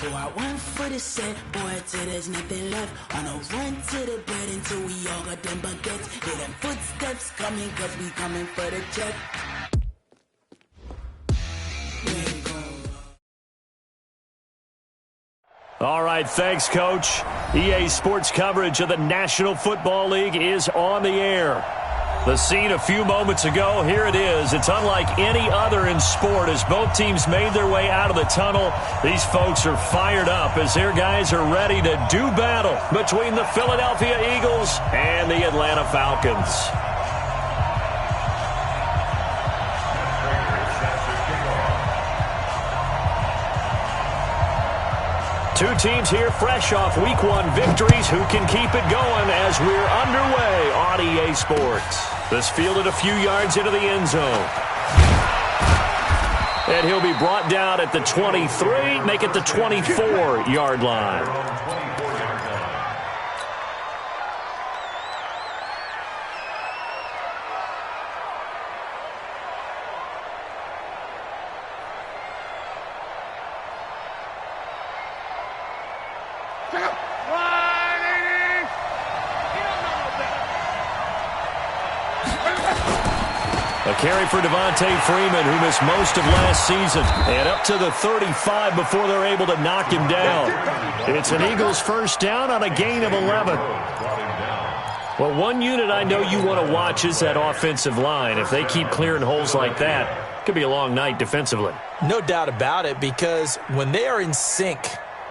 So I went for the set, boy, till there's nothing left. On a run to the bed until we all got them baguettes. Hear them footsteps coming, cause we coming for the check. All right, thanks, Coach. EA Sports coverage of the National Football League is on the air. The scene a few moments ago, here it is. It's unlike any other in sport as both teams made their way out of the tunnel. These folks are fired up as their guys are ready to do battle between the Philadelphia Eagles and the Atlanta Falcons. Two teams here fresh off Week 1 victories who can keep it going as we're underway on EA Sports. This fielded a few yards into the end zone. And he'll be brought down at the 23, make it the 24-yard line. A carry for Devontae Freeman, who missed most of last season. And up to the 35 before they're able to knock him down. It's an Eagles first down on a gain of 11. Well, one unit I know you want to watch is that offensive line. If they keep clearing holes like that, it could be a long night defensively. No doubt about it, because when they are in sync,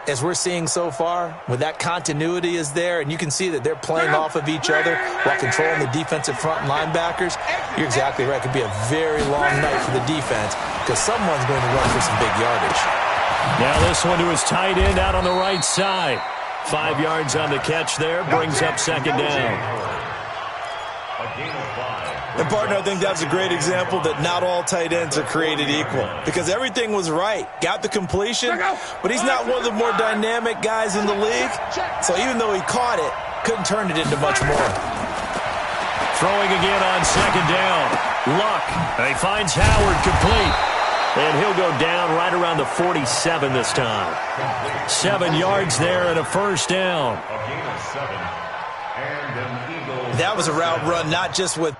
as we're seeing so far, when that continuity is there, and you can see that they're playing off of each other while controlling the defensive front linebackers, you're exactly right. It could be a very long night for the defense because someone's going to run for some big yardage. Now this one to his tight end out on the right side. 5 yards on the catch there, brings up second down. And, partner, I think that's a great example that not all tight ends are created equal because everything was right. Got the completion, but he's not one of the more dynamic guys in the league. So even though he caught it, couldn't turn it into much more. Throwing again on second down. Luck. He finds Howard complete. And he'll go down right around the 47 this time. 7 yards there and a first down. That was a route run, not just with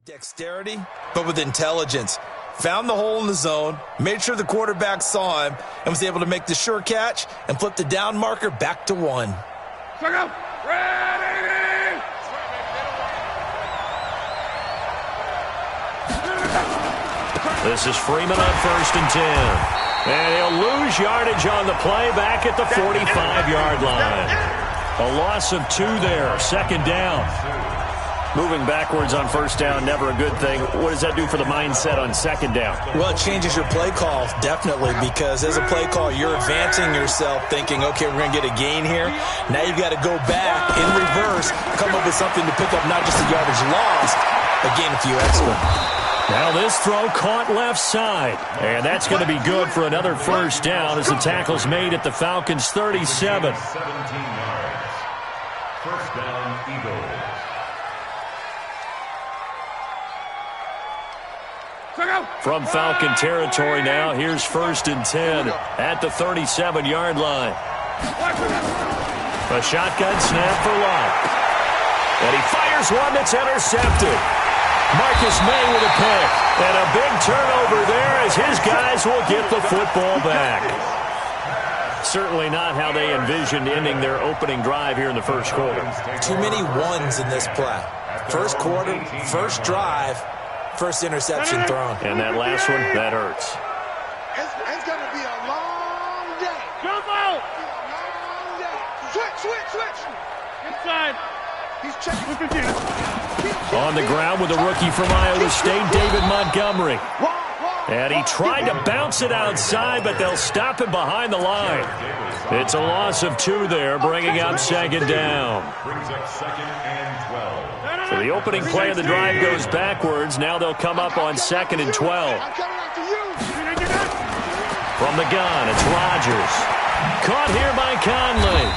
dexterity, but with intelligence. Found the hole in the zone, made sure the quarterback saw him, and was able to make the sure catch and flip the down marker back to 1. This is Freeman on 1st and 10. And he'll lose yardage on the play back at the 45-yard line. A loss of 2 there, second down. Moving backwards on first down, never a good thing. What does that do for the mindset on second down? Well, it changes your play call, definitely, because as a play call, you're advancing yourself thinking, okay, we're going to get a gain here. Now you've got to go back in reverse, come up with something to pick up not just a yardage loss, but gain a few extra. Now this throw caught left side. And that's going to be good for another first down as the tackle's made at the Falcons' 37. 17 yards. First down, Eagles. From Falcon territory now, here's 1st and 10 at the 37-yard line. A shotgun snap for Luck. And he fires one that's intercepted. Marcus May with a pick. And a big turnover there as his guys will get the football back. Certainly not how they envisioned ending their opening drive here in the first quarter. Too many ones in this play. First quarter, first drive, first interception thrown. And that last one, that hurts. It's going to be a long day. Jump out! Switch. Inside. He's checking. On the ground with a rookie from Iowa State, David Montgomery. And he tried to bounce it outside, but they'll stop him behind the line. It's a loss of 2 there, bringing up second down. So the opening play of the drive goes backwards. Now they'll come up on 2nd and 12. From the gun, it's Rodgers. Caught here by Conley.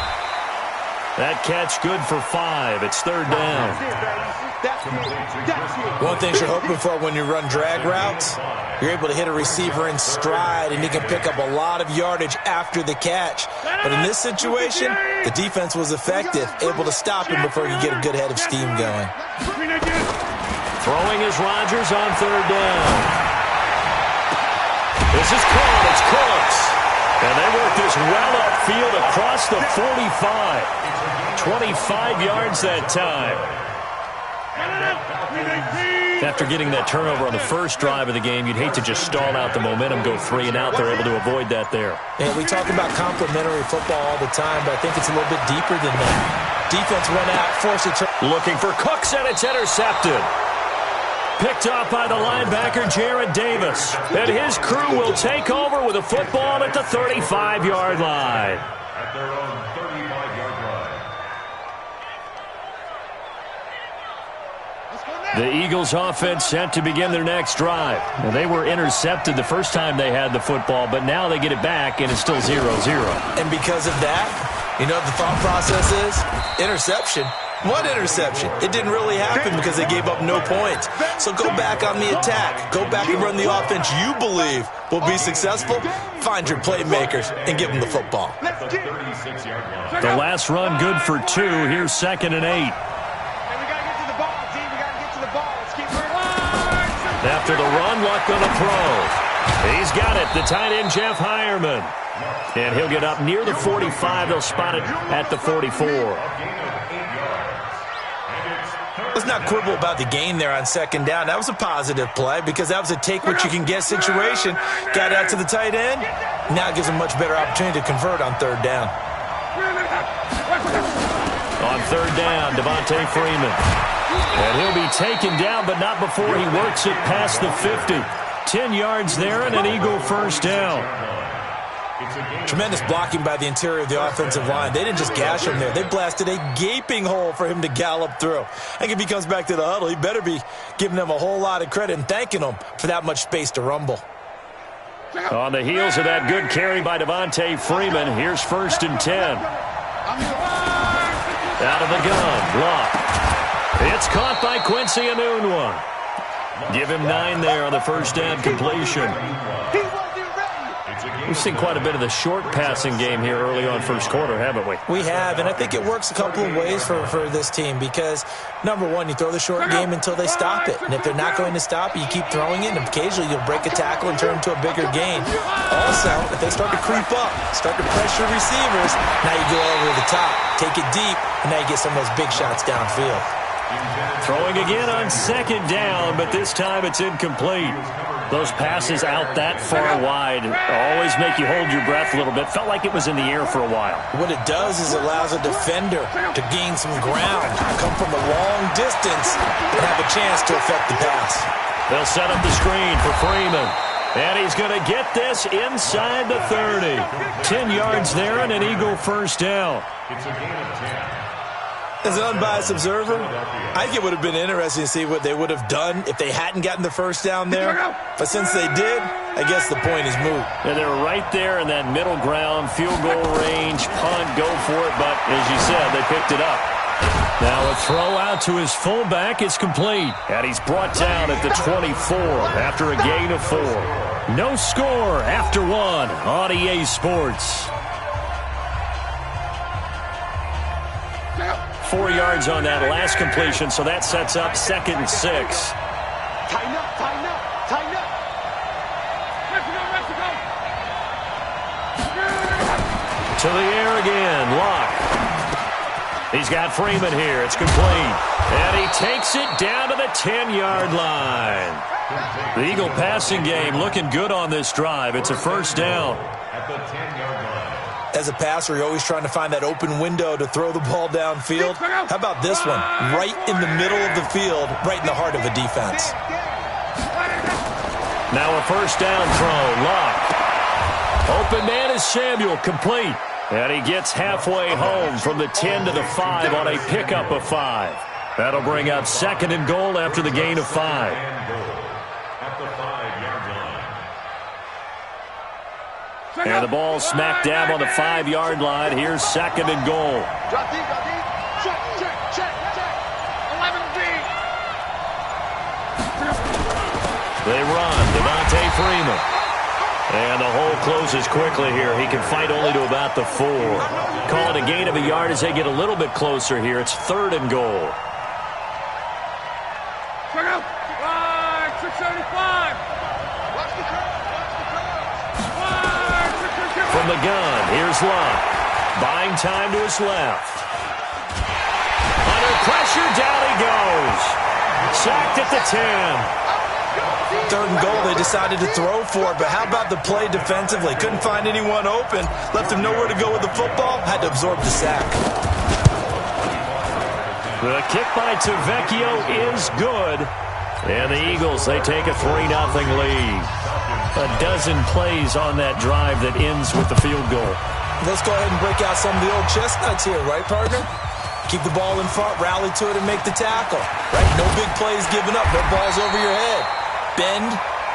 That catch good for 5. It's 3rd down. One thing you're hoping for when you run drag routes, you're able to hit a receiver in stride, and he can pick up a lot of yardage after the catch. But in this situation, the defense was effective, able to stop him before he could get a good head of steam going. Throwing is Rodgers on 3rd down. This is caught. It's Cooks. And they work this well upfield across the 45. 25 yards that time. After getting that turnover on the first drive of the game, you'd hate to just stall out the momentum, go 3 and out. They're able to avoid that there. Yeah, we talk about complementary football all the time, but I think it's a little bit deeper than that. Defense went out, forced it. Looking for Cooks, and it's intercepted. Picked off by the linebacker, Jared Davis. And his crew will take over with a football at the 35-yard line. At their own 35-yard line. The Eagles offense set to begin their next drive. Well, they were intercepted the first time they had the football, but now they get it back, and it's still 0-0. And because of that, you know what the thought process is? Interception. What interception? It didn't really happen because they gave up no points. So go back on the attack. Go back and run the offense you believe will be successful. Find your playmakers and give them the football. The last run good for 2. Here's 2nd and 8. After the run, Luck on the throw. He's got it, the tight end, Jeff Heuerman. And he'll get up near the 45. They'll spot it at the 44. Let's not quibble about the gain there on 2nd down. That was a positive play because that was a take-what-you-can-get situation. Got out to the tight end. Now it gives him a much better opportunity to convert on 3rd down. On 3rd down, Devontae Freeman. And he'll be taken down, but not before he works it past the 50. 10 yards there and an Eagle first down. Tremendous blocking by the interior of the offensive line. They didn't just gash him there. They blasted a gaping hole for him to gallop through. I think if he comes back to the huddle, he better be giving them a whole lot of credit and thanking them for that much space to rumble. On the heels of that good carry by Devontae Freeman, here's 1st and 10. Out of the gun, Luck. It's caught by Quincy Enunwa. Give him 9 there on the first down completion. We've seen quite a bit of the short passing game here early on first quarter, haven't we? We have, and I think it works a couple of ways for this team because, number one, you throw the short game until they stop it. And if they're not going to stop it, you keep throwing it, and occasionally you'll break a tackle and turn into a bigger gain. Also, if they start to creep up, start to pressure receivers, now you go over the top, take it deep, and now you get some of those big shots downfield. Throwing again on 2nd down, but this time it's incomplete. Those passes out that far wide always make you hold your breath a little bit. Felt like it was in the air for a while. What it does is it allows a defender to gain some ground, come from a long distance, and have a chance to affect the pass. They'll set up the screen for Freeman. And he's going to get this inside the 30. 10 yards there and an Eagle first down. It's a gain of 10. As an unbiased observer, I think it would have been interesting to see what they would have done if they hadn't gotten the first down there. But since they did, I guess the point is moot. Yeah, they were right there in that middle ground, field goal range, punt, go for it. But as you said, they picked it up. Now a throw out to his fullback is complete. And he's brought down at the 24 after a gain of 4. No score after 1 on EA Sports. 4 yards on that last completion, so that sets up 2nd and 6. Tighten up, tighten up, tighten up. To the air again, Luck. He's got Freeman here. It's complete. And he takes it down to the 10-yard line. The Eagle passing game looking good on this drive. It's a first down. At the 10-yard line. As a passer, you're always trying to find that open window to throw the ball downfield. How about this one? Right in the middle of the field, right in the heart of a defense. Now a first down throw. Luck. Open man is Samuel, complete. And he gets halfway home from the 10 to the 5 on a pickup of 5. That'll bring up 2nd and goal after the gain of 5. At the 5-yard line. And the ball smack dab on the 5-yard line. Here's 2nd and goal. Drop deep, check, check, check, check. 11 deep. They run. Devontae Freeman. And the hole closes quickly here. He can fight only to about the 4. Call it a gain of a yard as they get a little bit closer here. It's 3rd and goal. Check out. 675. Watch the curve. From the gun, here's Luck. Buying time to his left. Under pressure, down he goes. Sacked at the 10. 3rd and goal, they decided to throw for it, but how about the play defensively? Couldn't find anyone open, left him nowhere to go with the football, had to absorb the sack. The kick by Tavecchio is good. And the Eagles, they take a 3-0 lead. A dozen plays on that drive that ends with the field goal. Let's go ahead and break out some of the old chestnuts here, right, partner? Keep the ball in front, rally to it, and make the tackle. Right? No big plays given up, no balls over your head. Bend,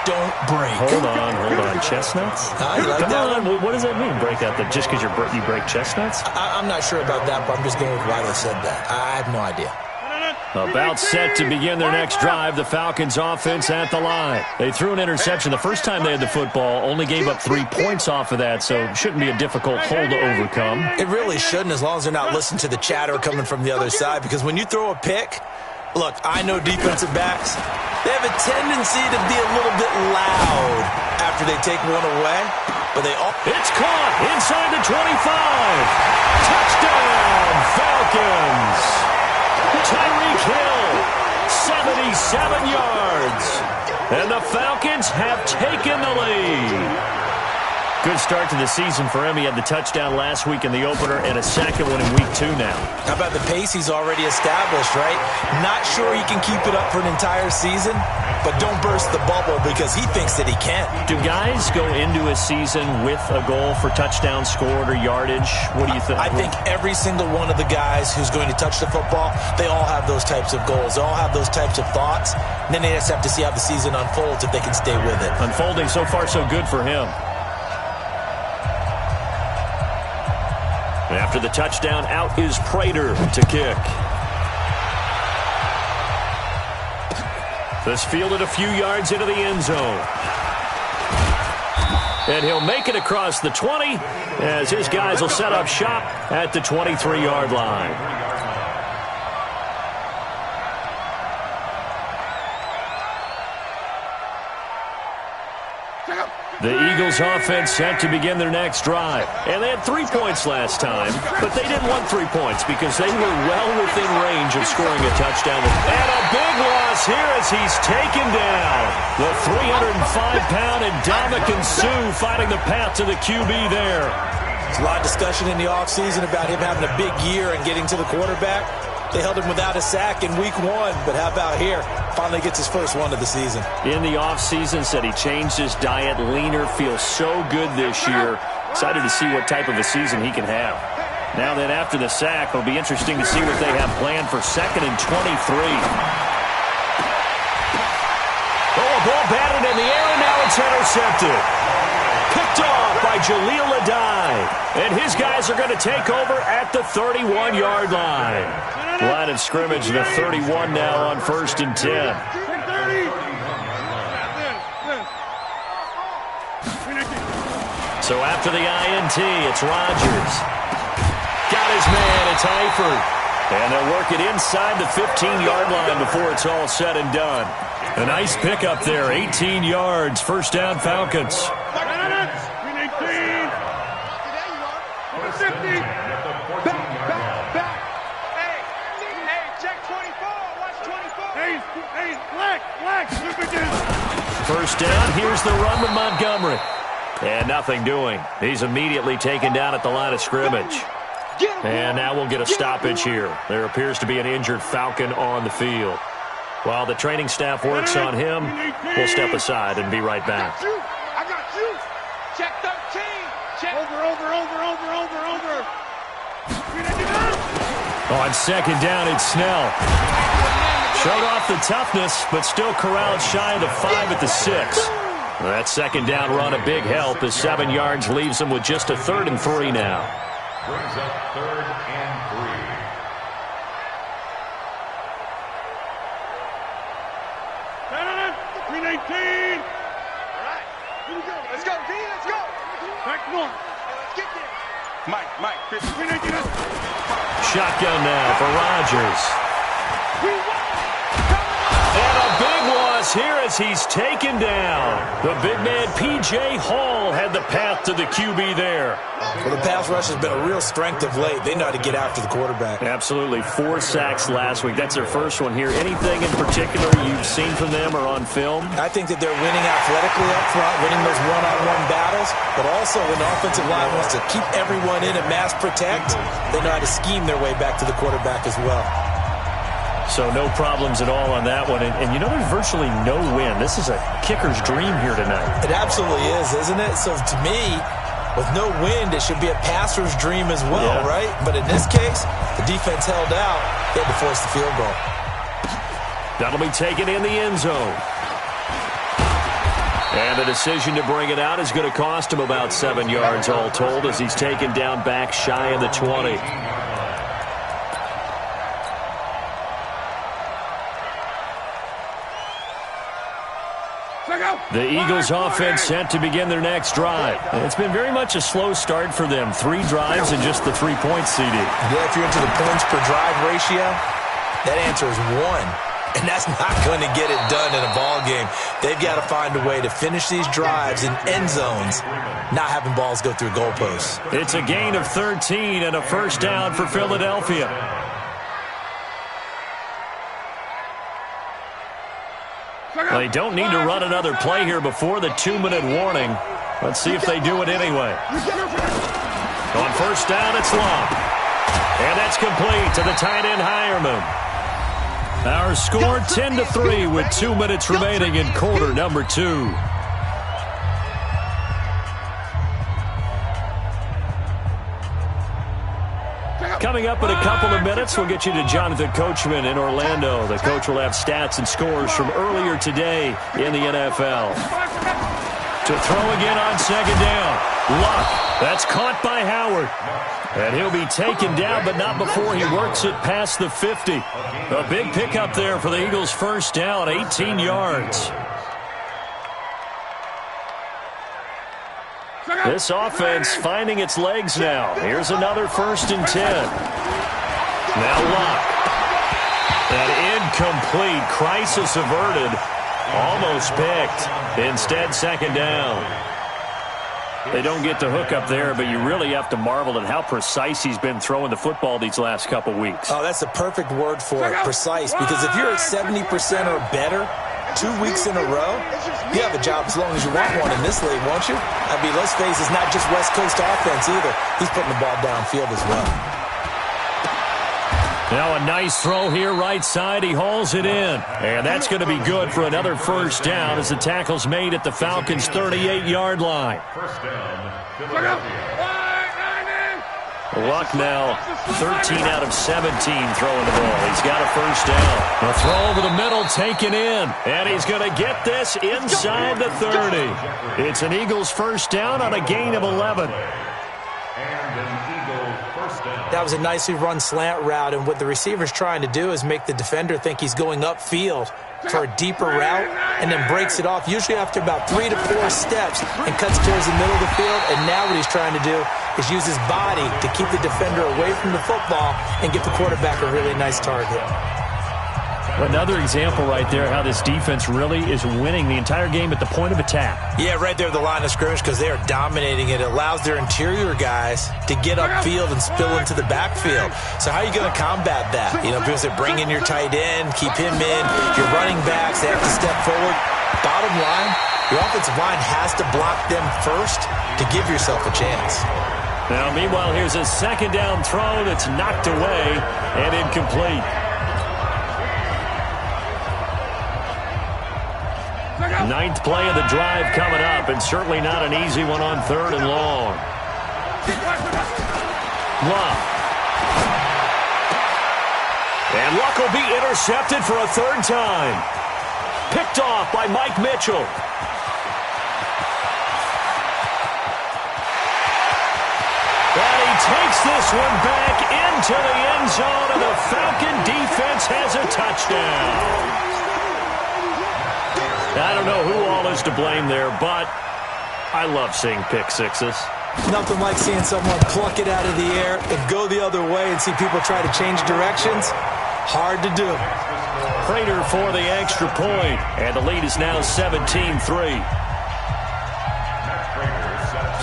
don't break. Hold on. Chestnuts? You like Come that on, one? what does that mean, break out? Just because you break chestnuts? I'm not sure about that, but I'm just going with why they said that. I have no idea. About set to begin their next drive, the Falcons offense at the line. They threw an interception the first time they had the football, only gave up 3 points off of that, so it shouldn't be a difficult hole to overcome. It really shouldn't, as long as they're not listening to the chatter coming from the other side, because when you throw a pick, look, I know defensive backs, they have a tendency to be a little bit loud after they take one away, but they all... It's caught inside the 25. Touchdown, Falcons. Tyreek Hill, 77 yards. And the Falcons have taken the lead. Good start to the season for him. He had the touchdown last week in the opener and a second one in week 2 now. How about the pace he's already established, right? Not sure he can keep it up for an entire season, but don't burst the bubble because he thinks that he can. Do guys go into a season with a goal for touchdown scored or yardage? What do you think? I think every single one of the guys who's going to touch the football, they all have those types of goals. They all have those types of thoughts. And then they just have to see how the season unfolds if they can stay with it. Unfolding so far so good for him. After the touchdown, out is Prater to kick. This fielded a few yards into the end zone. And he'll make it across the 20 as his guys will set up shop at the 23-yard line. The Eagles offense set to begin their next drive. And they had 3 points last time, but they didn't want 3 points because they were well within range of scoring a touchdown. And a big loss here as he's taken down. The 305-pound Ndamukong Suh fighting the path to the QB there. There's a lot of discussion in the offseason about him having a big year and getting to the quarterback. They held him without a sack in week 1, but how about here? Finally gets his first one of the season. In the offseason, said he changed his diet, leaner, feels so good this year. Excited to see what type of a season he can have. Now then, after the sack, it'll be interesting to see what they have planned for 2nd and 23. Oh, a ball batted in the air, and now it's intercepted. Picked off by Jaleel Adai. And his guys are going to take over at the 31-yard line. Line of scrimmage, the 31 now on 1st and 10. So after the INT, it's Rodgers. Got his man, it's Eifert. And they'll work it inside the 15-yard line before it's all said and done. A nice pickup there, 18 yards, first down Falcons. First down, here's the run with Montgomery. And nothing doing. He's immediately taken down at the line of scrimmage. And now we'll get a stoppage here. There appears to be an injured Falcon on the field. While the training staff works on him, we'll step aside and be right back. I got you. Check 13. Check. Over. On second down, it's Snell. Showed off the toughness, but still corralled shy of the 5 at the 6. That second down run a big help as 7 yards leaves them with just a 3rd and 3 now. Brings up 3rd and 3. Green 18. All right. Here we go. Let's go, D. Let's go. Back north. Let's get there. Mike. Green 18. Shotgun now for Rodgers. And a big loss here as he's taken down. The big man, P.J. Hall, had the path to the QB there. Well, the pass rush has been a real strength of late. They know how to get after the quarterback. Absolutely. 4 sacks last week. That's their first one here. Anything in particular you've seen from them or on film? I think that they're winning athletically up front, winning those one-on-one battles, but also when the offensive line wants to keep everyone in and mass protect, they know how to scheme their way back to the quarterback as well. So no problems at all on that one. And you know, there's virtually no win. This is a kicker's dream here tonight. It absolutely is, isn't it? So to me, with no wind, it should be a passer's dream as well, right? But in this case, the defense held out. They had to force the field goal. That'll be taken in the end zone. And the decision to bring it out is going to cost him about 7 yards all told as he's taken down back shy of the 20. The Eagles offense set to begin their next drive. It's been very much a slow start for them. 3 drives and just the 3 points, CD. Yeah, if you're into the points per drive ratio, that answer is 1. And that's not going to get it done in a ball game. They've got to find a way to finish these drives in end zones, not having balls go through goalposts. It's a gain of 13 and a first down for Philadelphia. They don't need to run another play here before the 2-minute warning. Let's see if they do it anyway. On first down, it's long. And that's complete to the tight end, Hireman. Our score 10-3 with 2 minutes remaining in quarter number 2. Coming up in a couple of minutes, we'll get you to Jonathan Coachman in Orlando. The coach will have stats and scores from earlier today in the NFL. To throw again on second down. Luck. That's caught by Howard. And he'll be taken down, but not before he works it past the 50. A big pickup there for the Eagles' first down, 18 yards. This offense finding its legs now. Here's another 1st and 10. Now Luck. An incomplete, crisis averted. Almost picked. Instead, second down. They don't get the hook up there, but you really have to marvel at how precise he's been throwing the football these last couple weeks. Oh, that's the perfect word for it, precise. Because if you're at 70% or better 2 weeks in a row, you have a job as long as you want one in this league, won't you? I mean, let's face it, it's not just West Coast offense either. He's putting the ball downfield as well. Now a nice throw here right side. He hauls it in. And that's going to be good for another first down as the tackle's made at the Falcons' 38-yard line. First down, Philadelphia. Luck now 13 out of 17 throwing the ball. He's got a first down. A throw over the middle taken in. And he's going to get this inside the 30. It's an Eagles first down on a gain of 11. That was a nicely run slant route, and what the receiver's trying to do is make the defender think he's going upfield for a deeper route and then breaks it off, usually after about 3 to 4 steps, and cuts towards the middle of the field. And now what he's trying to do is use his body to keep the defender away from the football and get the quarterback a really nice target. Another example right there how this defense really is winning the entire game at the point of attack. Yeah, right there at the line of scrimmage because they are dominating it. It allows their interior guys to get upfield and spill into the backfield. So how are you going to combat that? You know, because they bring in your tight end, keep him in, your running backs, they have to step forward. Bottom line, your offensive line has to block them first to give yourself a chance. Now, meanwhile, here's a second down throw that's knocked away and incomplete. Ninth play of the drive coming up, and certainly not an easy one on 3rd and long. Luck. And Luck will be intercepted for a 3rd time. Picked off by Mike Mitchell. And he takes this one back into the end zone, and the Falcon defense has a touchdown. I don't know who all is to blame there, but I love seeing pick sixes. Nothing like seeing someone pluck it out of the air and go the other way and see people try to change directions. Hard to do. Prater for the extra point, and the lead is now 17-3.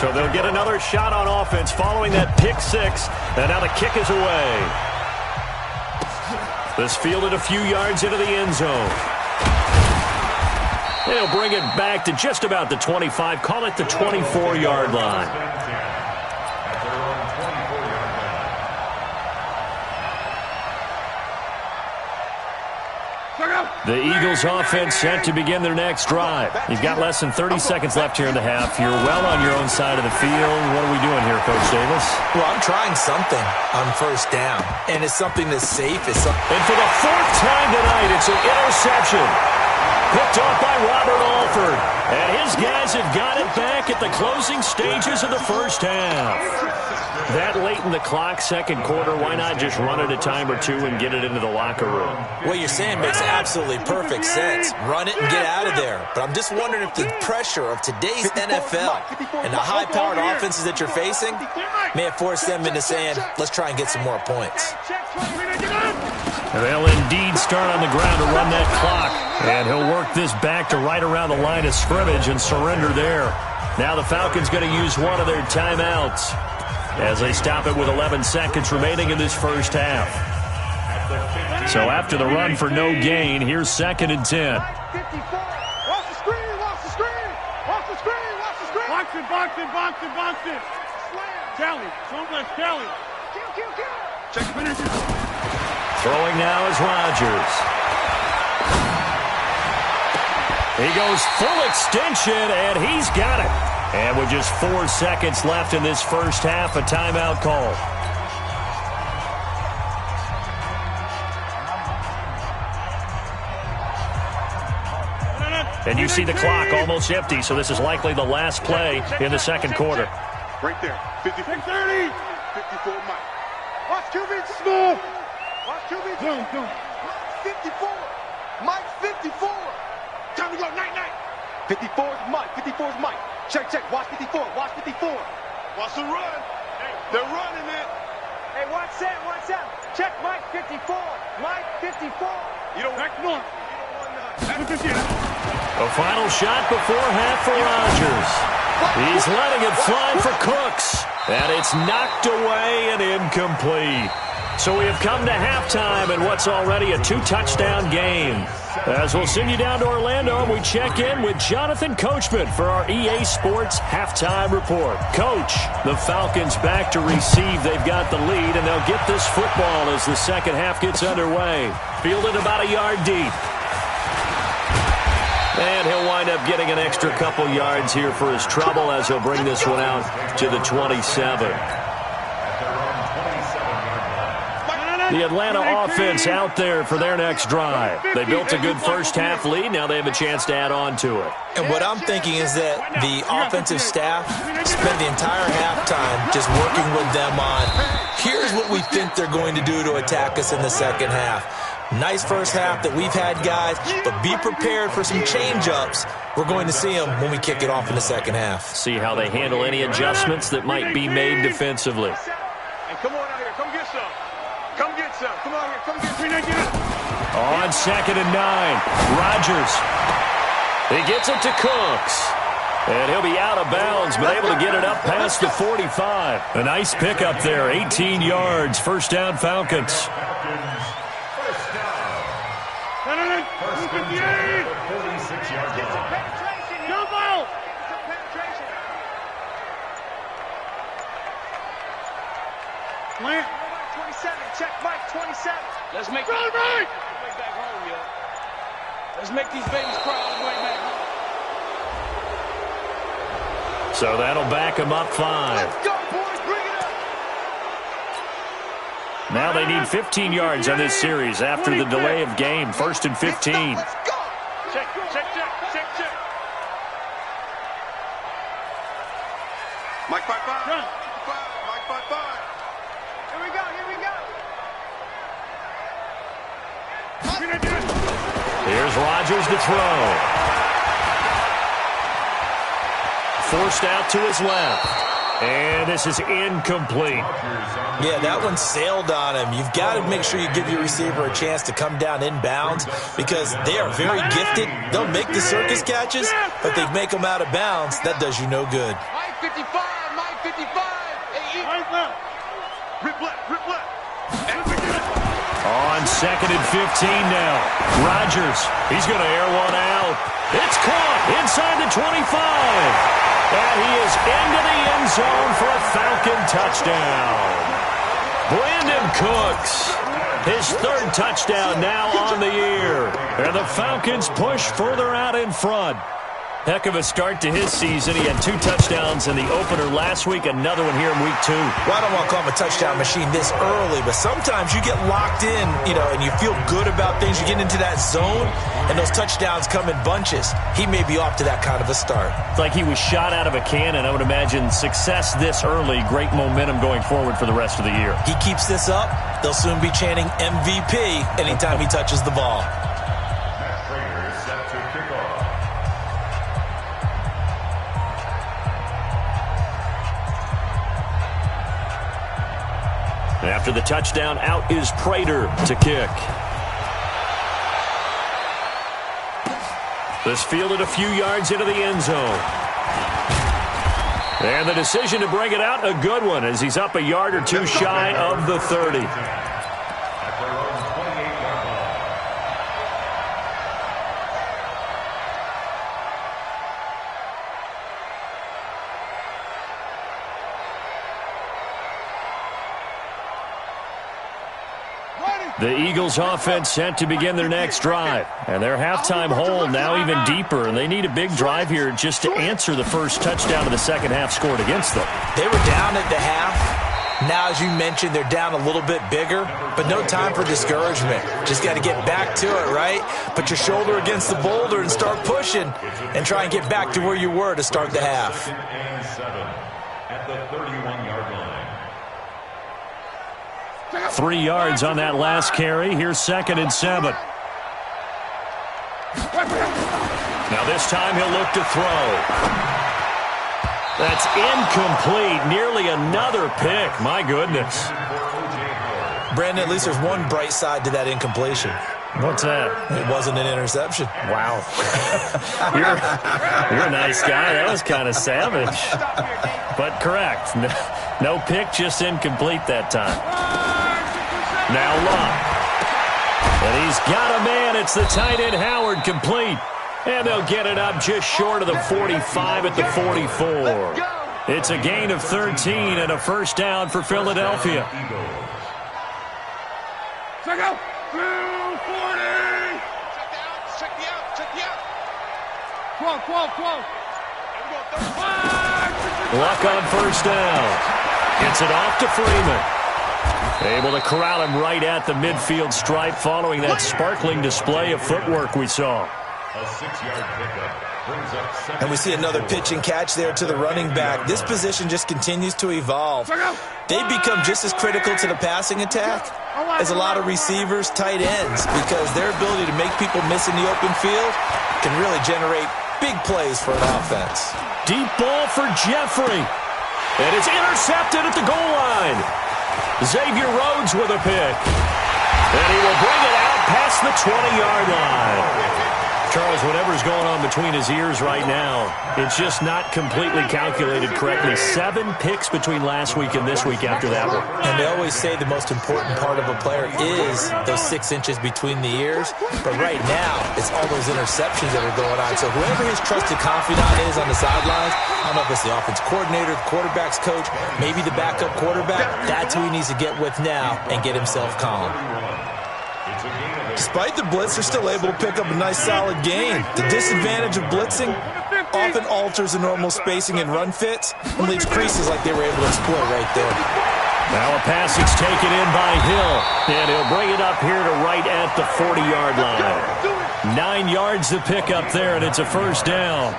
So they'll get another shot on offense following that pick six, and now the kick is away. This fielded a few yards into the end zone. They'll bring it back to just about the 25, call it the 24-yard line. The Eagles offense set to begin their next drive. You've got less than 30 seconds left here in the half. You're well on your own side of the field. What are we doing here, Coach Davis? Well, I'm trying something on 1st down, and it's something that's safe. And for the 4th time tonight, it's an interception. Picked off by Robert Alford. And his guys have got it back at the closing stages of the 1st half. That late in the clock, 2nd quarter, why not just run it a time or two and get it into the locker room? What you're saying makes absolutely perfect sense. Run it and get out of there. But I'm just wondering if the pressure of today's NFL and the high-powered offenses that you're facing may have forced them into saying, let's try and get some more points. They'll indeed start on the ground to run that clock. And he'll work this back to right around the line of scrimmage and surrender there. Now the Falcons going to use one of their timeouts as they stop it with 11 seconds remaining in this 1st half. So after the run for no gain, here's 2nd and 10. Watch the screen, watch the screen, watch the screen, watch the screen. Box it, box it, box it, box it. Kelly, someplace, Kelly. Kill. Check finish. Throwing now is Rodgers. He goes full extension, and he's got it. And with just 4 seconds left in this 1st half, a timeout call. And you see the clock almost empty, so this is likely the last play in the 2nd quarter. Right there. 54. 30. 54, Mike. Watch QB small. Watch QB. Zoom. 54. Mike 54. Time to go. Night. 54 is Mike. 54 is Mike. Check. Watch 54. Watch 54. Watch the run. They're running it. Hey, watch that. Check Mike 54. Mike 54. You don't back north. A final shot before half for Rodgers. He's letting it fly for Cooks. And it's knocked away and incomplete. So we have come to halftime in what's already a 2-touchdown game. As we'll send you down to Orlando, and we check in with Jonathan Coachman for our EA Sports Halftime Report. Coach, the Falcons back to receive. They've got the lead, and they'll get this football as the 2nd half gets underway. Fielded about a yard deep. And he'll wind up getting an extra couple yards here for his trouble as he'll bring this one out to the 27. The Atlanta offense out there for their next drive. They built a good 1st half lead. Now they have a chance to add on to it. And what I'm thinking is that the offensive staff spent the entire halftime just working with them on, here's what we think they're going to do to attack us in the 2nd half. Nice 1st half that we've had, guys, but be prepared for some change-ups. We're going to see them when we kick it off in the 2nd half. See how they handle any adjustments that might be made defensively. Hey, come on out here. Come get some. Come get some. Come on here. Come get some. On 2nd and 9, Rodgers. He gets it to Cooks. And he'll be out of bounds, but able to get it up past the 45. A nice pickup there, 18 yards. 1st down, Falcons. Plant. 27. Check Mike 27. Let's make back home, yo. Let's make these babies cry on the way back home. So that'll back them up 5. Let's go, boys. Bring it up. Now they need 15 yards on this series after the delay of game. 1st and 15. Let's go. Check. Mike 5-5. Run. Mike 5-5. Here we go. Here's Rodgers to throw. Forced out to his left. And this is incomplete. Yeah, that one sailed on him. You've got to make sure you give your receiver a chance to come down inbounds because they are very gifted. They'll make the circus catches, but they make them out of bounds. That does you no good. Mike 55. Hey, rip left. On 2nd and 15 now. Rodgers, he's going to air one out. It's caught inside the 25. And he is into the end zone for a Falcon touchdown. Brandon Cooks, his 3rd touchdown now on the year. And the Falcons push further out in front. Heck of a start to his season. He had 2 touchdowns in the opener last week, another one here in week 2. Well, I don't want to call him a touchdown machine this early, but sometimes you get locked in, and you feel good about things. You get into that zone, and those touchdowns come in bunches. He may be off to that kind of a start. It's like he was shot out of a cannon. I would imagine success this early, great momentum going forward for the rest of the year. He keeps this up, they'll soon be chanting MVP anytime he touches the ball. After the touchdown, out is Prater to kick. This fielded a few yards into the end zone. And the decision to bring it out, a good one, as he's up a yard or 2 shy of the 30. The Eagles offense set to begin their next drive. And their halftime hole now even deeper. And they need a big drive here just to answer the first touchdown of the second half scored against them. They were down at the half. Now, as you mentioned, they're down a little bit bigger. But no time for discouragement. Just got to get back to it, right? Put your shoulder against the boulder and start pushing. And try and get back to where you were to start the half. At the 31-yard line. 3 yards on that last carry. Here's 2nd and 7. Now this time he'll look to throw. That's incomplete. Nearly another pick. My goodness. Brandon, at least there's one bright side to that incompletion. What's that? It wasn't an interception. Wow. you're a nice guy. That was kind of savage. But correct. No pick, just incomplete that time. Now Love. And he's got a man. It's the tight end Howard, complete. And they'll get it up just short of the 45 at the 44. It's a gain of 13 and a first down for Philadelphia. Check out. 240. Check the out. 12. Luck on first down. Gets it off to Freeman. Able to corral him right at the midfield stripe following that sparkling display of footwork we saw. A 6-yard pickup brings up second. And we see another pitch and catch there to the running back. This position just continues to evolve. They become just as critical to the passing attack as a lot of receivers, tight ends, because their ability to make people miss in the open field can really generate big plays for an offense. Deep ball for Jeffrey. And it's intercepted at the goal line. Xavier Rhodes with a pick. And he will bring it out past the 20-yard line. Charles, whatever's going on between his ears right now, it's just not completely calculated correctly. 7 picks between last week and this week after that one. And they always say the most important part of a player is those 6 inches between the ears. But right now, it's all those interceptions that are going on. So whoever his trusted confidant is on the sidelines, I don't know if it's the offense coordinator, the quarterback's coach, maybe the backup quarterback, that's who he needs to get with now and get himself calm. Despite the blitz, they're still able to pick up a nice solid gain. The disadvantage of blitzing, often alters the normal spacing and run fits and leaves creases like they were able to exploit right there. Now a passage taken in by Hill, and he'll bring it up here to right at the 40-yard line. 9 yards to pick up there, and it's a first down.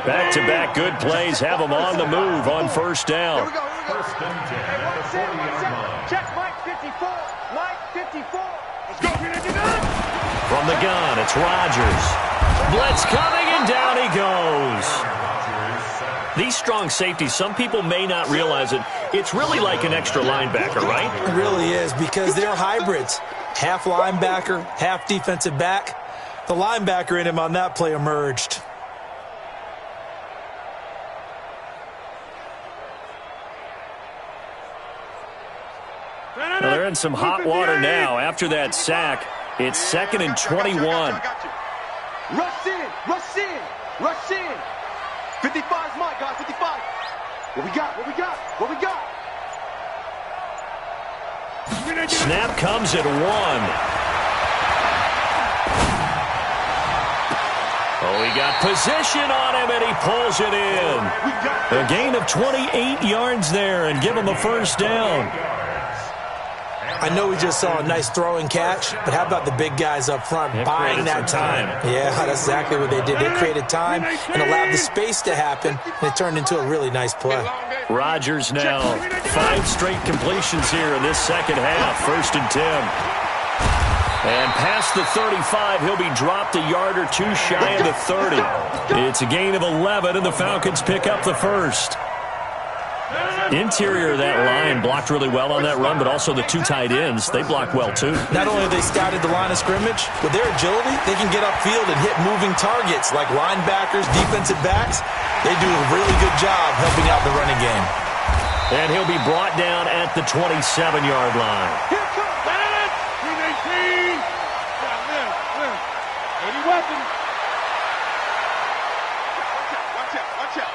Back-to-back good plays have them on the move on first down. First and 10 at the 40-yard line. Check Mike 54. Mike 54. Let's go. From the gun, it's Rodgers. Blitz coming, and down he goes. These strong safeties, some people may not realize it. It's really like an extra linebacker, right? It really is, because they're hybrids. Half linebacker, half defensive back. The linebacker in him on that play emerged. Well, they're in some hot water now. After that sack, it's 2nd and 21. Rush in, rush in, rush in. 55's Mike, guys, 55. What we got, what we got, what we got? Snap comes at 1. Oh, he got position on him, and he pulls it in. A gain of 28 yards there, and give him a first down. I know we just saw a nice throwing catch, but how about the big guys up front buying that time? Yeah, that's exactly what they did. They created time and allowed the space to happen, and it turned into a really nice play. Rodgers now 5 straight completions here in this second half. 1st and 10. And past the 35, he'll be dropped a yard or two shy of the 30. It's a gain of 11, and the Falcons pick up the first. Interior of that line blocked really well on that run, but also the 2 tight ends, they blocked well too. Not only have they scouted the line of scrimmage, with their agility, they can get upfield and hit moving targets like linebackers, defensive backs. They do a really good job helping out the running game. And he'll be brought down at the 27-yard line. Here comes Bennett. 318. Live. 80 weapons. Watch out, watch out.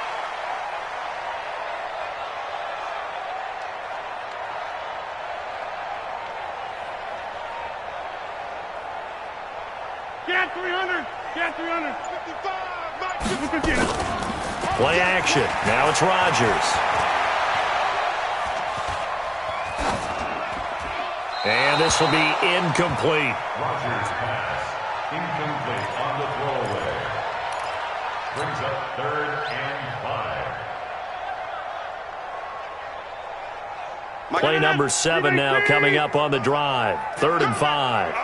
Get 300. Get 300. 55. Mike 50. Play action. Now it's Rodgers. And this will be incomplete. Rodgers pass. Incomplete on the throwaway. Brings up 3rd and 5. Play number 7 now coming up on the drive. 3rd and 5.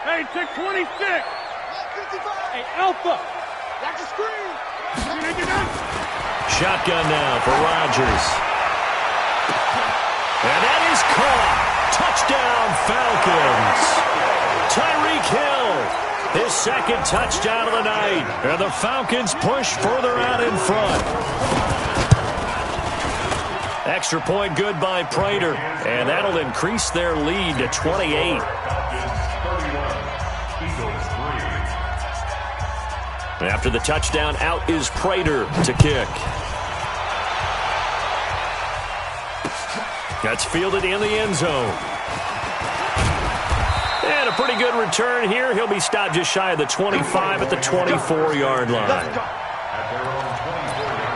Hey, check 26. 55. Hey, Alpha. Watch the screen. Shotgun now for Rodgers. And that is caught. Touchdown, Falcons. Tyreek Hill, his 2nd touchdown of the night. And the Falcons push further out in front. Extra point good by Prater. And that'll increase their lead to 28. After the touchdown, out is Prater to kick. That's fielded in the end zone. And a pretty good return here. He'll be stopped just shy of the 25 at the 24-yard line. At their own 24-yard line.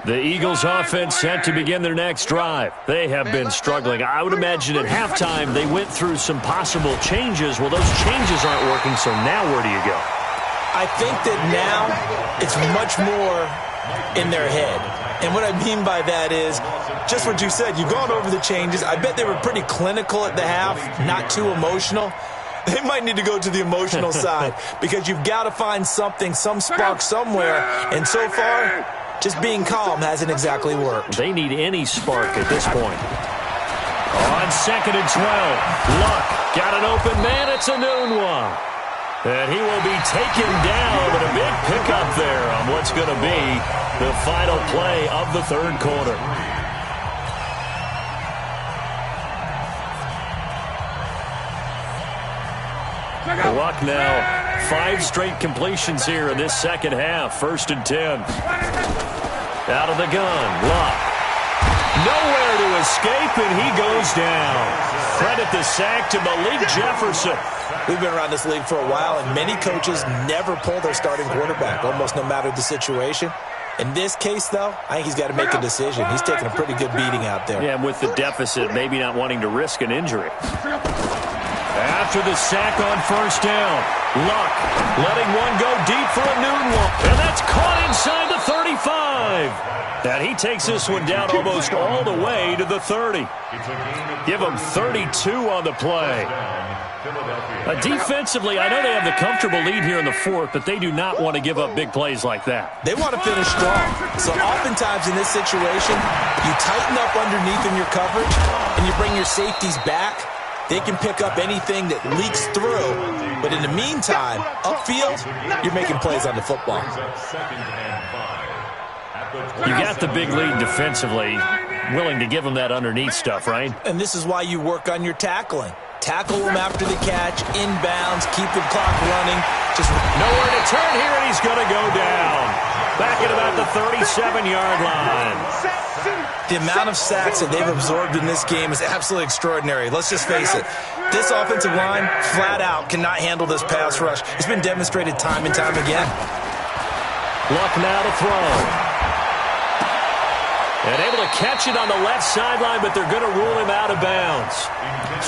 The Eagles offense set to begin their next drive. They have been struggling. I would imagine at halftime they went through some possible changes. Well, those changes aren't working, so now where do you go? I think that now it's much more in their head. And what I mean by that is just what you said. You've gone over the changes. I bet they were pretty clinical at the half, not too emotional. They might need to go to the emotional side because you've got to find something, some spark somewhere. And so far, just being calm hasn't exactly worked. They need any spark at this point. On 2nd and 12, Luck got an open man. It's a noon one. And he will be taken down, but a big pickup there on what's going to be the final play of the 3rd quarter. Luck now. 5 straight completions here in this second half. 1st and 10. Out of the gun. Luck. Nowhere to escape, and he goes down. Credit the sack to Malik Jefferson. We've been around this league for a while, and many coaches never pull their starting quarterback, almost no matter the situation. In this case, though, I think he's got to make a decision. He's taking a pretty good beating out there. Yeah, and with the deficit, maybe not wanting to risk an injury. After the sack on 1st down, Luck letting one go deep for a noon one. And that's caught inside the 35. And he takes this one down almost all the way to the 30. Give him 32 on the play. Defensively, I know they have the comfortable lead here in the 4th, but they do not want to give up big plays like that. They want to finish strong. So oftentimes in this situation, you tighten up underneath in your coverage, and you bring your safeties back. They can pick up anything that leaks through. But in the meantime, upfield, you're making plays on the football. You got the big lead defensively, willing to give them that underneath stuff, right? And this is why you work on your tackling. Tackle them after the catch, inbounds, keep the clock running. Just nowhere to turn here, and he's going to go down. Back at about the 37-yard line. The amount of sacks that they've absorbed in this game is absolutely extraordinary. Let's just face it. This offensive line, flat out, cannot handle this pass rush. It's been demonstrated time and time again. Luck now to throw. And able to catch it on the left sideline, but they're going to rule him out of bounds.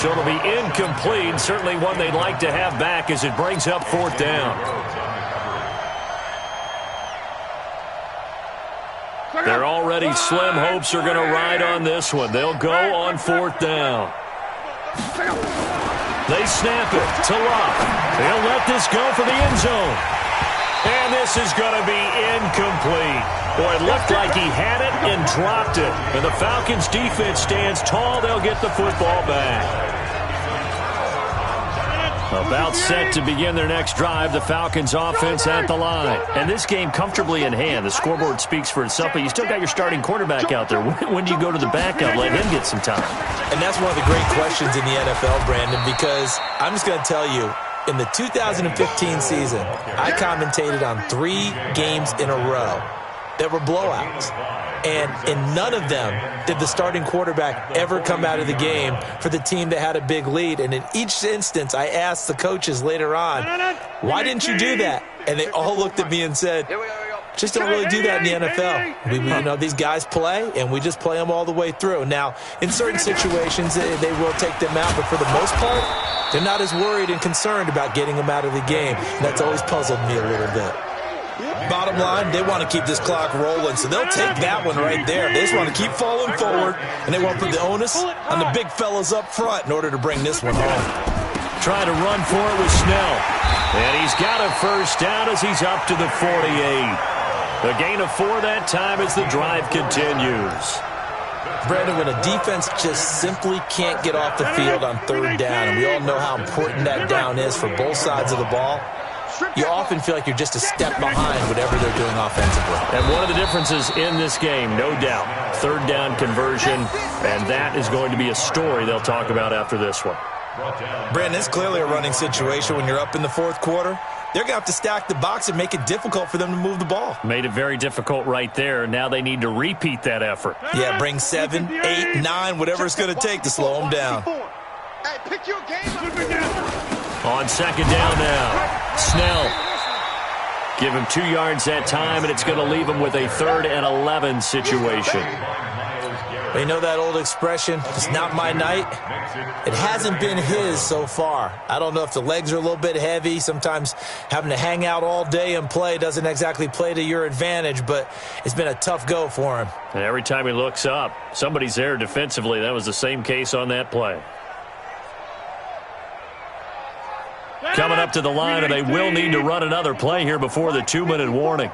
So it'll be incomplete. Certainly one they'd like to have back as it brings up 4th down. Their already slim hopes are going to ride on this one. They'll go on 4th down. They snap it to Luck. They'll let this go for the end zone. And this is going to be incomplete. Boy, it looked like he had it and dropped it. And the Falcons' defense stands tall. They'll get the football back. About set to begin their next drive, the Falcons' offense at the line. And this game comfortably in hand. The scoreboard speaks for itself, but you still got your starting quarterback out there. When do you go to the backup? Let him get some time. And that's one of the great questions in the NFL, Brandon, because I'm just going to tell you, in the 2015 season, I commentated on 3 games in a row that were blowouts. And in none of them did the starting quarterback ever come out of the game for the team that had a big lead. And in each instance, I asked the coaches later on, why didn't you do that? And they all looked at me and said, just don't really do that in the NFL. These guys play, and we just play them all the way through. Now, in certain situations, they will take them out, but for the most part, they're not as worried and concerned about getting them out of the game. And that's always puzzled me a little bit. Bottom line, they want to keep this clock rolling, so they'll take that one right there. They just want to keep falling forward, and they want to put the onus on the big fellas up front in order to bring this one home. Trying to run for it with Snell. And he's got a 1st down as he's up to the 48. A gain of 4 that time as the drive continues. Brandon, when a defense just simply can't get off the field on 3rd down, and we all know how important that down is for both sides of the ball, you often feel like you're just a step behind whatever they're doing offensively. And one of the differences in this game, no doubt, 3rd down conversion, and that is going to be a story they'll talk about after this one. Brandon, it's clearly a running situation when you're up in the 4th quarter. They're going to have to stack the box and make it difficult for them to move the ball. Made it very difficult right there. Now they need to repeat that effort. Yeah, bring 7, 8, 9, whatever it's going to take to slow them down. Hey, pick your game up. On 2nd down now, Snell. Give him 2 yards that time, and it's going to leave him with a 3rd and 11 situation. You know that old expression, it's not my night? It hasn't been his so far. I don't know if the legs are a little bit heavy. Sometimes having to hang out all day and play doesn't exactly play to your advantage, but it's been a tough go for him. And every time he looks up, somebody's there defensively. That was the same case on that play. Coming up to the line, and they will need to run another play here before the 2-minute warning.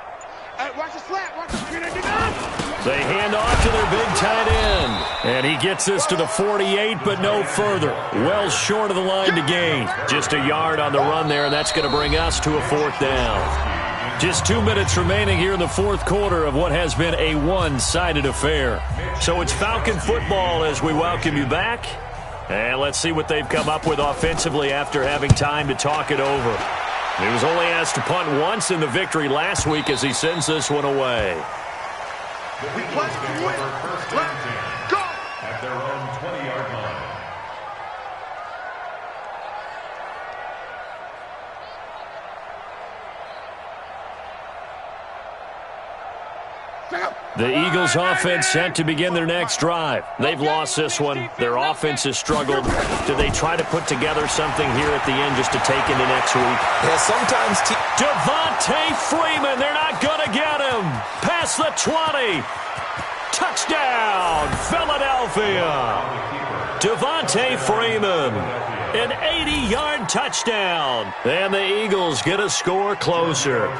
They hand off to their big tight end. And he gets this to the 48, but no further. Well short of the line to gain. Just a yard on the run there, and that's going to bring us to a 4th down. Just 2 minutes remaining here in the 4th quarter of what has been a one-sided affair. So it's Falcon football as we welcome you back. And let's see what they've come up with offensively after having time to talk it over. He was only asked to punt once in the victory last week as he sends this one away. The Eagles take over first and 10 at their own 20-yard line. The Eagles offense set to begin their next drive. They've lost this one. Their offense has struggled. Do they try to put together something here at the end just to take into next week? Yeah, sometimes... Devontae Freeman, they're not going to get him. Past the 20. Touchdown, Philadelphia. Devontae Freeman, an 80-yard touchdown. And the Eagles get a score closer.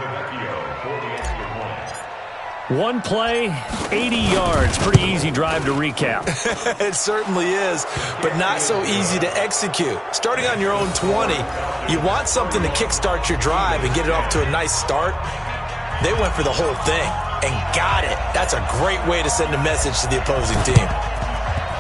One play, 80 yards. Pretty easy drive to recap. It certainly is, but not so easy to execute. Starting on your own 20, you want something to kickstart your drive and get it off to a nice start. They went for the whole thing and got it. That's a great way to send a message to the opposing team.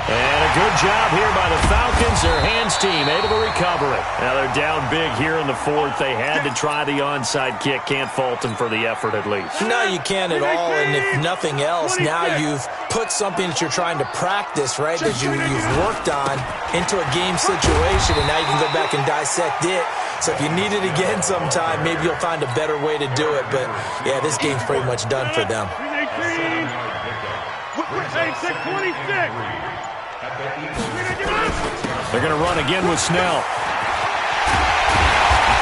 And a good job here by the Falcons. Their hands team able to recover it. Now they're down big here in the fourth. They had to try the onside kick. Can't fault them for the effort at least. No, you can't at all. And if nothing else, now you've put something that you're trying to practice, right, that you've worked on into a game situation, and now you can go back and dissect it. So if you need it again sometime, maybe you'll find a better way to do it. But, yeah, this game's pretty much done for them. 26. They're going to run again with Snell.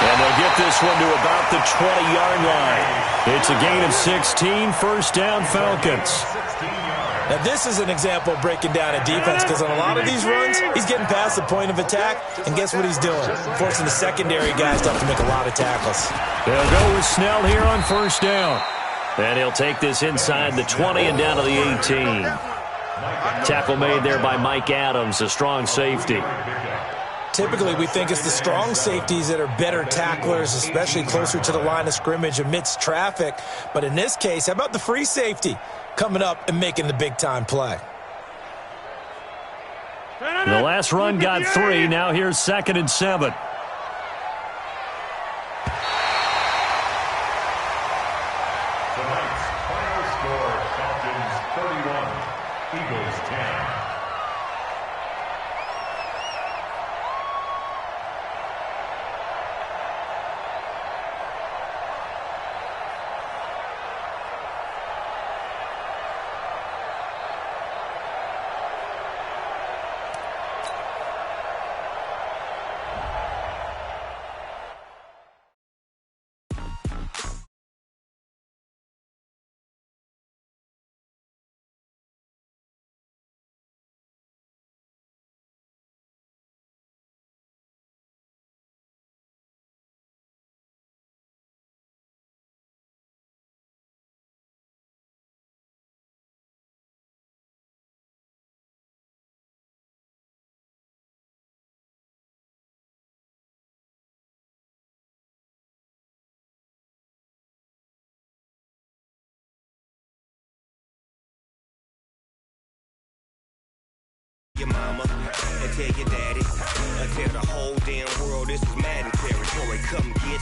And they'll get this one to about the 20-yard line. It's a gain of 16, first down Falcons. Now, this is an example of breaking down a defense because on a lot of these runs, he's getting past the point of attack, and guess what he's doing? Forcing the secondary guys to have to make a lot of tackles. They'll go with Snell here on first down. And he'll take this inside the 20 and down to the 18. Tackle made there by Mike Adams, a strong safety. Typically, we think it's the strong safeties that are better tacklers, especially closer to the line of scrimmage amidst traffic. But in this case, how about the free safety coming up and making the big-time play? The last run got 3. Now here's 2nd and 7. Tonight's final score, Falcons 31, Eagles 10. Your mama, and tell your daddy, and tell the whole damn world this is Madden territory. Come get